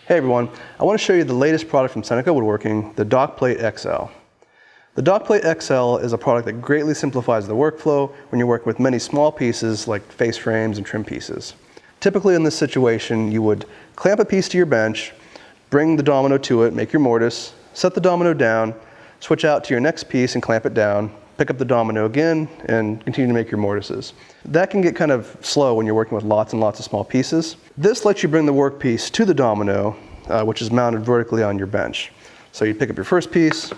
Hey everyone, I want to show you the latest product from Seneca Woodworking, the Dockplate XL. The Dockplate XL is a product that greatly simplifies the workflow when you're working with many small pieces like face frames and trim pieces. Typically in this situation, you would clamp a piece to your bench, bring the domino to it, make your mortise, set the domino down, switch out to your next piece and clamp it down, pick up the domino again, and continue to make your mortises. That can get kind of slow when you're working with lots and lots of small pieces. This lets you bring the workpiece to the domino, which is mounted vertically on your bench. So you pick up your first piece,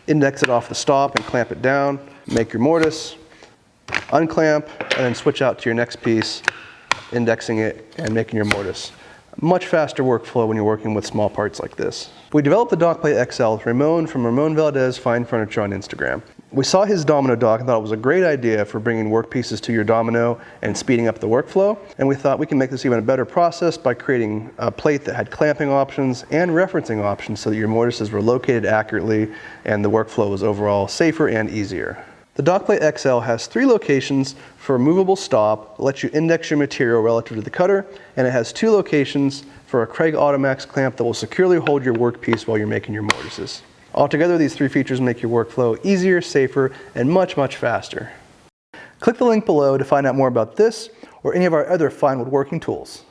index it off the stop and clamp it down, make your mortise, unclamp, and then switch out to your next piece, indexing it and making your mortise. Much faster workflow when you're working with small parts like this. We developed the Dockplate XL with Ramon from Ramon Valdez Fine Furniture on Instagram. We saw his domino dock and thought it was a great idea for bringing workpieces to your domino and speeding up the workflow. And we thought we can make this even a better process by creating a plate that had clamping options and referencing options so that your mortises were located accurately and the workflow was overall safer and easier. The Dockplate XL has 3 locations for a movable stop that lets you index your material relative to the cutter, and it has 2 locations for a Craig Automax clamp that will securely hold your workpiece while you're making your mortises. Altogether, these 3 features make your workflow easier, safer, and much, much faster. Click the link below to find out more about this or any of our other fine woodworking tools.